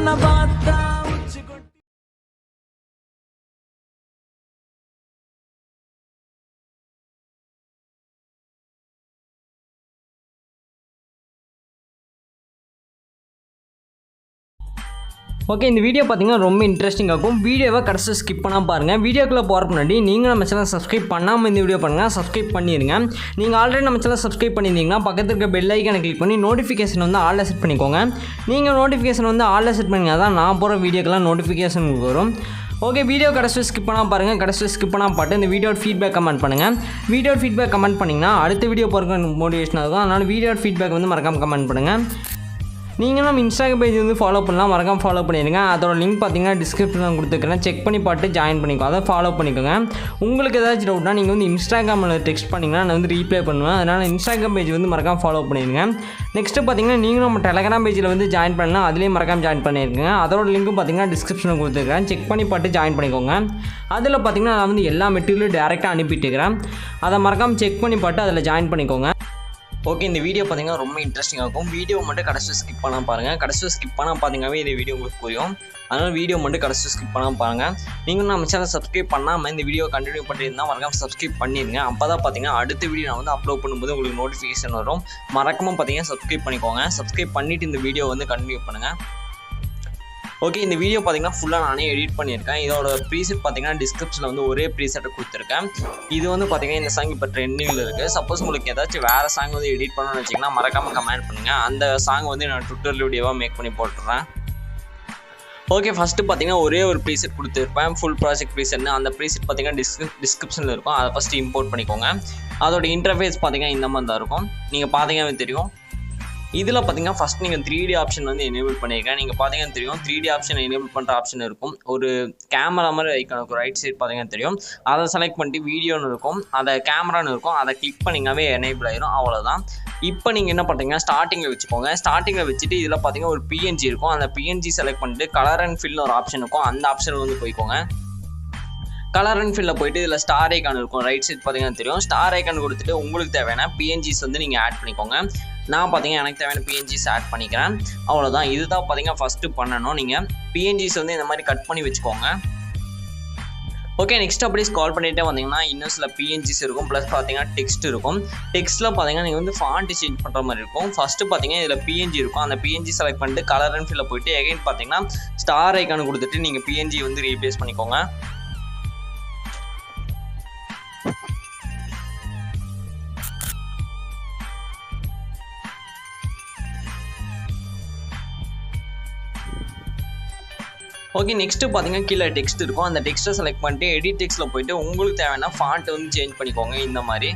உன்னை பார்த்தா ஓகே, இந்த வீடியோ பார்த்தீங்கன்னா ரொம்ப இன்ட்ரெஸ்டிங்காக இருக்கும். வீடியோவை கடைசி ஸ்கிப் பண்ணால் பாருங்கள். வீடியோக்குள்ளே போகிற முன்னாடி நீங்கள் நம்ம சேனல் சப்ஸ்கிரைப் பண்ணாமல் இந்த வீடியோ பண்ணுங்கள், சப்ஸ்கிரைப் பண்ணிடுங்க. நீங்கள் ஆல்ரெடி நம்ம சேனல் சப்ஸ்கிரைப் பண்ணியிருந்தீங்கன்னா பக்கத்தில் இருக்க பெல் ஐக்கானை கிளிக் பண்ணி நோட்டிஃபிகேஷன் வந்து ஆலில் செட் பண்ணிக்கோங்க. நீங்கள் நோட்டிஃபிகேஷன் வந்து ஆலில் செட் பண்ணிங்கன்னா தான் நான் போகிற வீடியோக்கெல்லாம் நோட்டிஃபிகேஷன் வரும். ஓகே, வீடியோ கடைசி ஸ்கிப் பண்ணால் பாருங்கள். கடைசி ஸ்கிப் பண்ணால் பாட்டு இந்த வீடியோட ஃபீட்பேக் கமெண்ட் பண்ணுங்கள். வீடியோ ஃபீட்பேக் கமெண்ட் பண்ணிங்கன்னா அடுத்த வீடியோ போகிற மோட்டிவேஷனாக இருக்கும். அதனால் வீடியோ ஃபீட்பேக் வந்து மறக்காமல் கமெண்ட் பண்ணுங்கள். நீங்கள் நம்ம இன்ஸ்டாகிராம் பேஜ் வந்து ஃபாலோ பண்ணலாம், மறக்காம ஃபாலோ பண்ணிடுங்க. அதோட லிங்க் பார்த்தீங்கன்னா டிஸ்கிரிப்ஷனில் கொடுத்துருக்கேன், செக் பண்ணி பார்த்து ஜாயின் பண்ணிக்கோ, அதை ஃபாலோ பண்ணிக்கோங்க. உங்களுக்கு ஏதாச்சும் டவுட்னா நீங்கள் வந்து இன்ஸ்டாகிராமில் டெக்ஸ்ட் பண்ணிங்கன்னா நான் வந்து ரீப்ளை பண்ணுவேன். அதனால் இன்ஸ்டாகிராம் பேஜ் வந்து மறக்காம ஃபாலோ பண்ணிடுங்க. நெக்ஸ்ட்டு பார்த்தீங்கன்னா நீங்களும் நம்ம டெலகிராம் பேஜில் வந்து ஜாயின் பண்ணலாம், அதுலேயும் மறக்காம ஜாயின் பண்ணியிருக்கேங்க. அதோட லிங்க்கும் பார்த்தீங்கன்னா டிஸ்கிரிப்ஷனில் கொடுத்துருக்கேன், செக் பண்ணி பார்த்து ஜாயின் பண்ணிக்கோங்க. அதில் பார்த்தீங்கன்னா நான் வந்து எல்லா மெட்டீரியலும் டேரெக்டாக அனுப்பிட்டுருக்கிறேன், அதை மறக்காமல் செக் பண்ணி பார்த்து அதில் ஜாயின் பண்ணிக்கோங்க. ஓகே, இந்த வீடியோ பார்த்தீங்கன்னா ரொம்ப இன்ட்ரெஸ்டிங்காக இருக்கும். வீடியோ மட்டும் கடைசி ஸ்கிப் பண்ணால் பாருங்கள். கடைசி ஸ்கிப் பண்ணால் பார்த்தீங்கன்னாவே இந்த வீடியோ உங்களுக்கு புரியும். அதனால் வீடியோ மட்டும் கடைசி ஸ்கிப் பண்ணால் பாருங்கள். நீங்கள் நம்ம சேனல் சப்ஸ்கிரைப் பண்ணாமல் இந்த வீடியோ கண்டினியூ பண்ணியிருந்தால் மறக்காம சப்ஸ்கிரைப் பண்ணிடுங்க. அப்போ தான் பார்த்தீங்கன்னா அடுத்த வீடியோ நான் வந்து அப்லோட் பண்ணும்போது உங்களுக்கு நோட்டிஃபிகேஷன் வரும். மறக்காமல் பார்த்தீங்கன்னா சப்ஸ்கிரைப் பண்ணிக்கோங்க. சப்ஸ்கிரைப் பண்ணிவிட்டு இந்த வீடியோ வந்து கண்டினியூ பண்ணுங்கள். ஓகே, இந்த வீடியோ பார்த்தீங்கன்னா ஃபுல்லாக நானே எடிட் பண்ணியிருக்கேன். இதோட ப்ரீசெட் பார்த்தீங்கன்னா டிஸ்கிரிப்ஷனில் வந்து ஒரே ப்ரீசெட்டை கொடுத்துருக்கேன். இது வந்து பார்த்தீங்கன்னா இந்த சாங் இப்போ ட்ரெண்டிங்கில் இருக்குது. சப்போஸ் உங்களுக்கு ஏதாச்சும் வேறு சாங் வந்து எடிட் பண்ணணும்னு வச்சிங்கன்னா மறக்காமல் கமெண்ட் பண்ணுங்கள். அந்த சாங் வந்து நான் ட்விட்டர் வீடியோவாக மேக் பண்ணி போட்டுறேன். ஓகே, ஃபஸ்ட்டு பார்த்தீங்கன்னா ஒரே ஒரு ப்ரீசெட் கொடுத்துருப்பேன், ஃபுல் ப்ராஜெக்ட் ப்ரீசெட்னு. அந்த ப்ரீசெட் பார்த்தீங்கன்னா டிஸ்கிரிப்ஷனில் இருக்கும், அதை ஃபஸ்ட்டு இம்போர்ட் பண்ணிக்கோங்க. அதோட இன்டர்ஃபேஸ் பார்த்தீங்கன்னா இந்த மாதிரி தான் இருக்கும், நீங்கள் பார்த்தீங்கன்னா தெரியும். இதில் பார்த்தீங்கன்னா ஃபஸ்ட் நீங்கள் 3D ஆப்ஷன் வந்து எனேபிள் பண்ணியிருக்கேன். நீங்கள் பார்த்தீங்கன்னா தெரியும் 3D ஆப்ஷன் எனேபிள் பண்ணுற ஆப்ஷன் இருக்கும். ஒரு கேமரா மாதிரி ஐக்கான் இருக்கும், ரைட் சைட் பார்த்தீங்கன்னா தெரியும். அதை செலக்ட் பண்ணிட்டு வீடியோன்னு இருக்கும், அதை கேமரான்னு இருக்கும், அதை கிளிக் பண்ணிங்கனாவே எனேபிள் ஆயிரும். அவ்வளோதான். இப்போ நீங்கள் என்ன பண்ணுறீங்கன்னா ஸ்டார்டிங்கில் வச்சுக்கோங்க. ஸ்டார்டிங்கில் வச்சுட்டு இதில் பார்த்தீங்கன்னா ஒரு PNG இருக்கும், அந்த PNG செலக்ட் பண்ணிட்டு கலர் அண்ட் ஃபில்னு ஒரு ஆப்ஷன் இருக்கும், அந்த ஆப்ஷன் வந்து போய்க்கோங்க. கலர் அண்ட் ஃபில்லில் போய்ட்டு இதில் ஸ்டார் ஐக்கான் இருக்கும், ரைட் சைட் பார்த்தீங்கன்னா தெரியும். ஸ்டார் ஐக்கான் கொடுத்துட்டு உங்களுக்கு தேவையான PNGs வந்து நீங்கள் ஆட் பண்ணிக்கோங்க. நான் பார்த்தீங்கன்னா எனக்கு தேவையான PNGs ஆட் பண்ணிக்கிறேன். அவ்வளோதான். இதுதான் பார்த்தீங்கன்னா ஃபஸ்ட்டு பண்ணணும். நீங்கள் PNGs வந்து இந்த மாதிரி கட் பண்ணி வச்சுக்கோங்க. ஓகே, நெக்ஸ்ட் அப்படியே ஸ்க்ரால் பண்ணிகிட்டே வந்தீங்கன்னா இன்னும் சில PNGs இருக்கும், ப்ளஸ் பார்த்தீங்கன்னா டெக்ஸ்ட் இருக்கும். டெக்ஸ்ட்டில் பார்த்தீங்கன்னா நீங்கள் வந்து ஃபாண்ட் சேஞ்ச் பண்ணுற மாதிரி இருக்கும். ஃபஸ்ட்டு பார்த்தீங்கன்னா இதில் PNG இருக்கும், அந்த PNG செலக்ட் பண்ணிட்டு கலர் அண்ட் ஃபில்லில் போய்ட்டு எகைன் பார்த்தீங்கன்னா ஸ்டார் ஐக்கான் கொடுத்துட்டு நீங்கள் PNG வந்து ரீப்ளேஸ் பண்ணிக்கோங்க. ஓகே, நெக்ஸ்ட்டு பார்த்தீங்கன்னா கீழே டெக்ஸ்ட் இருக்கும், அந்த டெக்ஸ்ட்டை செலக்ட் பண்ணிட்டு எடிட் டெக்ஸ்ட்டில் போய்ட்டு உங்களுக்கு தேவையான ஃபாண்ட் வந்து சேஞ்ச் பண்ணிக்கோங்க இந்த மாதிரி.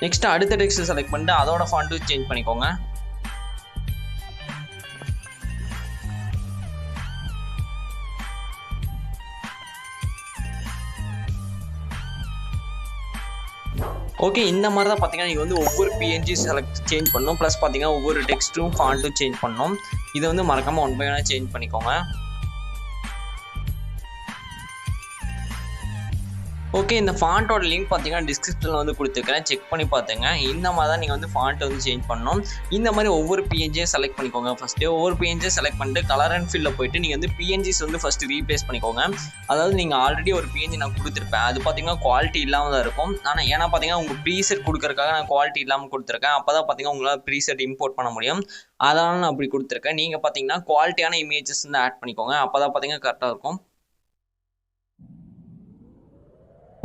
நெக்ஸ்ட்டு அடுத்த டெக்ஸ்ட்டை செலக்ட் பண்ணிட்டு அதோட ஃபாண்ட்டு சேஞ்ச் பண்ணிக்கோங்க. ஓகே, இந்த மாதிரி தான் பார்த்தீங்கன்னா நீங்கள் வந்து ஒவ்வொரு PNG சேஞ்ச் பண்ணணும், ப்ளஸ் பார்த்தீங்கன்னா ஒவ்வொரு டெக்ஸ்ட்டும் ஃபாண்ட்டும் சேஞ்ச் பண்ணணும். இதை வந்து மறக்காமல் 1 by 1 சேஞ்ச் பண்ணிக்கோங்க. ஓகே, இந்த ஃபாண்ட்டோட லிங்க் பார்த்தீங்கன்னா டிஸ்கிரிப்ஷனில் வந்து கொடுத்துருக்கேன், செக் பண்ணி பார்த்துங்க. இந்த மாதிரி தான் நீங்கள் வந்து ஃபாண்ட் வந்து சேஞ்ச் பண்ணணும். இந்த மாதிரி ஒவ்வொரு PNG செலக்ட் பண்ணிக்கோங்க. ஃபஸ்ட்டு ஒவ்வொரு PNG செலக்ட் பண்ணிட்டு கலர் அண்ட் ஃபில்லில் போய்ட்டு நீங்கள் வந்து PNGs வந்து ஃபஸ்ட்டு ரீப்ளேஸ் பண்ணிக்கோங்க. அதாவது நீங்கள் ஆல்ரெடி ஒரு PNG நான் கொடுத்துருப்பேன், அது பார்த்தீங்கன்னா குவாலிட்டி இல்லாமல் தான் இருக்கும். ஆனால் ஏன்னா பார்த்தீங்கன்னா உங்கள் ப்ரீசெட் கொடுக்குறதுக்காக நான் குவாலிட்டி இல்லாமல் கொடுத்துருக்கேன். அப்போ தான் பார்த்தீங்கன்னா உங்களால் ப்ரீசெட் இம்போர்ட் பண்ண முடியும். அதனால் நான் அப்படி கொடுத்துருக்கேன். நீங்கள் பார்த்தீங்கன்னா குவாலிட்டியான இமேஜஸ் வந்து ஆட் பண்ணிக்கோங்க, அப்போ தான் பார்த்தீங்கன்னா கரெக்டாக இருக்கும்.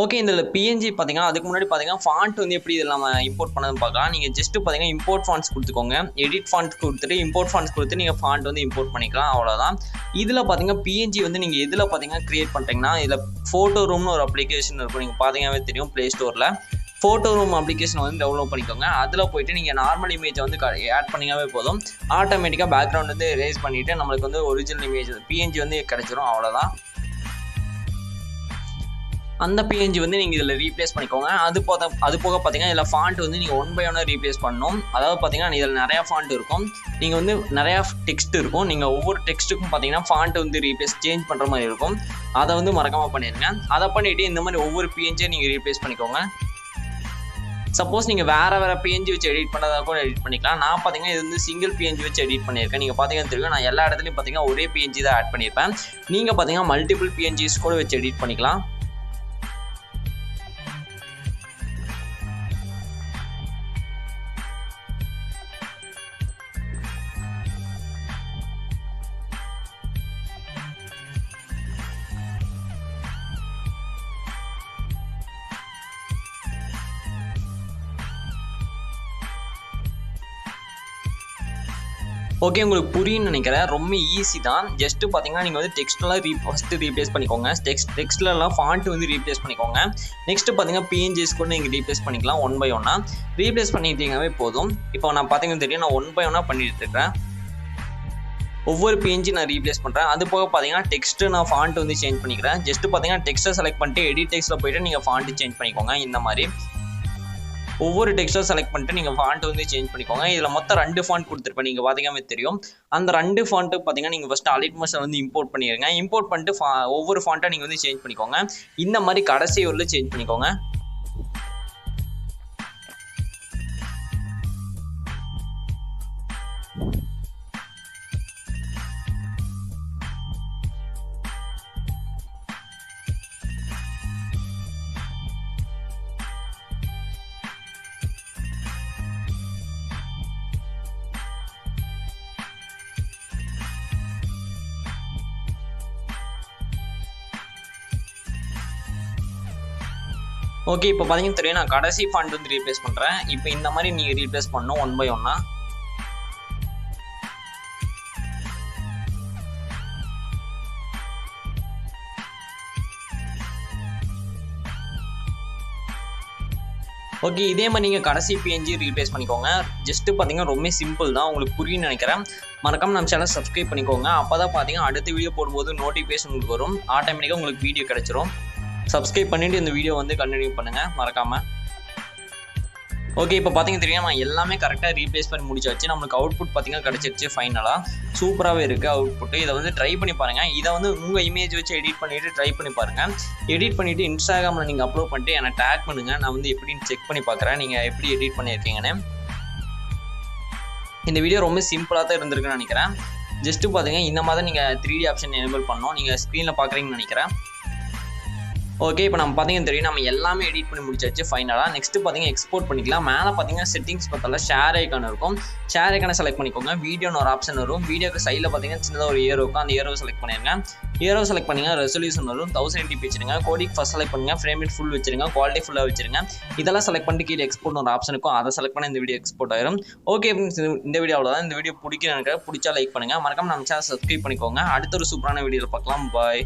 ஓகே, இதில் PNG பார்த்தீங்கன்னா அதுக்கு முன்னாடி பார்த்தீங்கன்னா ஃபாண்ட் வந்து எப்படி இதில் நம்ம இம்போர்ட் பண்ணதுன்னு பார்க்கலாம். நீங்கள் ஜஸ்ட்டு பார்த்தீங்கன்னா இம்போர்ட் ஃபாண்ட்ஸ் கொடுத்துக்கோங்க, எடிட் ஃபாண்ட் கொடுத்துட்டு இம்போர்ட் ஃபாண்ட்ஸ் கொடுத்து நீங்கள் ஃபாண்ட் வந்து இம்போர்ட் பண்ணிக்கலாம், அவ்வளோதான். இதில் பார்த்தீங்கன்னா PNG வந்து நீங்கள் எதில் பார்த்தீங்கன்னா க்ரியேட் பண்ணுறீங்கன்னா இதில் ஃபோட்டோ ரூம்னு ஒரு அப்ளிகேஷன் இருக்கும், நீங்கள் பார்த்தீங்கன்னாவே தெரியும் ப்ளே ஸ்டோரில். ஃபோட்டோ ரூம் அப்ளிகேஷன் வந்து டவுன்லோட் பண்ணிக்கோங்க. அதில் போய்ட்டு நீங்கள் நார்மல் இமேஜை வந்து ஆட் பண்ணிங்கனாவே போதும், ஆட்டோமேட்டிக்காக பேக்ரவுண்ட் வந்து ரேஸ் பண்ணிவிட்டு நம்மளுக்கு வந்து ஒரிஜினல் இமேஜ் PNG வந்து கிடச்சிரும், அவ்வளோதான். அந்த PNG வந்து நீங்கள் இதில் ரீப்ளேஸ் பண்ணிக்கோங்க. அது போக பார்த்தீங்கன்னா இதில் ஃபாண்ட் வந்து நீங்கள் 1 by 1 ரீப்ளேஸ் பண்ணணும். அதாவது பார்த்தீங்கன்னா இதில் நிறையா ஃபாண்ட் இருக்கும், நீங்கள் வந்து நிறையா டெக்ஸ்ட் இருக்கும். நீங்கள் ஒவ்வொரு டெக்ஸ்ட்டுக்கும் பார்த்தீங்கன்னா ஃபாண்ட் வந்து சேஞ்ச் பண்ணுற மாதிரி இருக்கும். அதை வந்து மறக்காமல் பண்ணிடுங்க. அதை பண்ணிவிட்டு இந்த மாதிரி ஒவ்வொரு PNG நீங்கள் ரீப்ளேஸ் பண்ணிக்கோங்க. சப்போஸ் நீங்கள் வேறு PNG வச்சு எடிட் பண்ணதாக கூட எடிட் பண்ணிக்கலாம். நான் பார்த்தீங்கன்னா இது வந்து சிங்கிள் PNG வச்சு எடிட் பண்ணியிருக்கேன். நீங்கள் பார்த்தீங்கன்னா தெரியும், நான் எல்லா இடத்துலையும் பார்த்தீங்கன்னா ஒரே PNG தான் ஆட் பண்ணியிருப்பேன். நீங்கள் பார்த்தீங்கன்னா மல்டிபிள் PNGs கூட வச்சு எடிட் பண்ணிக்கலாம். ஓகே, உங்களுக்கு புரியும்னு நினைக்கிறேன். ரொம்ப ஈஸி தான். ஜஸ்ட்டு பார்த்தீங்கன்னா நீங்கள் வந்து டெக்ஸ்ட்லாம் ஃபஸ்ட்டு ரீப்ளேஸ் பண்ணிக்கோங்க. டெக்ஸ்ட்லலாம் ஃபாண்ட் வந்து ரீப்ளேஸ் பண்ணிக்கோங்க. நெக்ஸ்ட்டு பார்த்தீங்கன்னா PNGs கூட நீங்கள் ரீப்ளேஸ் பண்ணிக்கலாம் 1 by 1. ரீப்ளேஸ் பண்ணிட்டீங்கன்னாவே போதும். இப்போ நான் பார்த்தீங்கன்னா தெரியும், நான் 1 by 1 பண்ணிட்டு இருக்கேன். ஒவ்வொரு PNG நான் ரீப்ளேஸ் பண்ணுறேன். அது போக பார்த்தீங்கன்னா டெக்ஸ்ட்டு நான் ஃபாண்ட் வந்து சேஞ்ச் பண்ணிக்கிறேன். ஜஸ்ட்டு பார்த்தீங்கன்னா டெக்ஸ்ட்டை செலக்ட் பண்ணிட்டு எடிட் டெக்ஸ்ட்டில் போய்ட்டு நீங்கள் ஃபாண்ட்டு சேஞ்ச் பண்ணிக்கோங்க. இந்த மாதிரி ஒவ்வொரு டெக்ஸ்ட்டும் செலக்ட் பண்ணிட்டு நீங்கள் ஃபாண்ட் வந்து சேஞ்ச் பண்ணிக்கோங்க. இதில் மொத்தம் 2 ஃபாண்ட் கொடுத்துருப்பேன், நீங்கள் பார்த்தீங்கன்னா தெரியும். அந்த 2 ஃபாண்ட்டு பார்த்தீங்கன்னா நீங்கள் ஃபஸ்ட்டு அலிட்மோஷன் வந்து இம்போர்ட் பண்ணிடுங்க. இம்போர்ட் பண்ணிட்டு ஒவ்வொரு ஃபாண்ட்டை நீங்கள் வந்து சேஞ்ச் பண்ணிக்கோங்க. இந்த மாதிரி கடைசி ஒரு சேஞ்ச் பண்ணிக்கோங்க. ஓகே, இப்போ பார்த்தீங்கன்னா தெரியும், நான் கடைசி ஃபாண்ட் வந்து ரீப்ளேஸ் பண்ணுறேன். இப்போ இந்த மாதிரி நீங்கள் ரீப்ளேஸ் பண்ணணும் 1 by 1. ஓகே, இதே மாதிரி நீங்கள் கடைசி PNG ரீப்ளேஸ் பண்ணிக்கோங்க. ஜஸ்ட்டு பார்த்தீங்கன்னா ரொம்ப சிம்பிள் தான், உங்களுக்கு புரியும்னு நினைக்கிறேன். மறக்காம நம்ம சேனல் சப்ஸ்கிரைப் பண்ணிக்கோங்க. அப்போ தான் பார்த்தீங்கன்னா அடுத்த வீடியோ போடும்போது நோட்டிஃபிகேஷன் உங்களுக்கு வரும். ஆட்டோமேட்டிக்காக உங்களுக்கு வீடியோ கிடச்சிரும். சப்ஸ்கிரைப் பண்ணிவிட்டு இந்த வீடியோ வந்து கண்டினியூ பண்ணுங்கள் மறக்காமல். ஓகே, இப்போ பார்த்தீங்கன்னா தெரியும், நான் எல்லாமே கரெக்டாக ரீப்ளேஸ் பண்ணி முடிச்சாச்சு. நம்மளுக்கு அவுட்புட் பார்த்தீங்கன்னா கிடச்சிருச்சு. ஃபைனலாக சூப்பராகவே இருக்குது அவுட்புட்டு. இதை வந்து ட்ரை பண்ணி பாருங்கள். இதை வந்து உங்கள் இமேஜ் வச்சு எடிட் பண்ணிவிட்டு ட்ரை பண்ணி பாருங்கள். எடிட் பண்ணிவிட்டு இன்ஸ்டாகிராமில் நீங்கள் அப்லோட் பண்ணிட்டு என்னை டேக் பண்ணுங்கள். நான் வந்து எப்படின்னு செக் பண்ணி பார்க்குறேன் நீங்கள் எப்படி எடிட் பண்ணியிருக்கீங்கன்னு. இந்த வீடியோ ரொம்ப சிம்பிளாக தான் இருந்திருக்குன்னு நினைக்கிறேன். ஜஸ்ட்டு பார்த்தீங்கன்னா இந்த மாதிரி நீங்கள் 3D ஆப்ஷன் எனேபிள் பண்ணணும். நீங்கள் ஸ்க்ரீனில் பார்க்குறீங்கன்னு நினைக்கிறேன். ஓகே, இப்போ நம்ம பார்த்தீங்கன்னா தெரியும், நம்ம எல்லாமே எடிட் பண்ணி முடிச்சாச்சு ஃபைனலாக. நெக்ஸ்ட்டு பார்த்தீங்கன்னா எக்ஸ்போர்ட் பண்ணிக்கலாம். மேலே பார்த்தீங்கன்னா செட்டிங்ஸ் பார்த்தால ஷேர் ஐக்கான் இருக்கும். ஷேர் ஐக்கானை செலக்ட் பண்ணிக்கோங்க. வீடியோன்னு ஒரு ஆப்ஷன் வரும். வீடியோக்கு சைடில் பார்த்தீங்கன்னா சின்னதாக ஒரு ஏரோ இருக்கும். அந்த ஏரோ செலக்ட் பண்ணிடுங்க. ஏரோ செலக்ட் பண்ணிங்கன்னா ரெசல்யூஷன் வரும். 1080p வச்சுருங்க. கோடிக் ஃபஸ்ட் செலக்ட் பண்ணுங்கள். ஃப்ரேம் ரேட் ஃபுல் வச்சுருங்க. குவாலிட்டி ஃபுல்லாக வச்சுருங்க. இதெல்லாம் செலக்ட் பண்ணிட்டு கீழே எக்ஸ்போர்ட் ஒரு ஆப்ஷன் இருக்கும். அதை செலக்ட் பண்ணி இந்த வீடியோ எக்ஸ்போர்ட் ஆயிரும். ஓகே, இந்த வீடியோ அவ்வளோதான். இந்த வீடியோ பிடிக்கிறேன், பிடிச்சா லைக் பண்ணுங்கள். மறக்காம நம்ம சேனல் சப்ஸ்கிரைப் பண்ணிக்கோங்க. அடுத்த ஒரு சூப்பரான வீடியோவில் பார்க்கலாம். பாய்.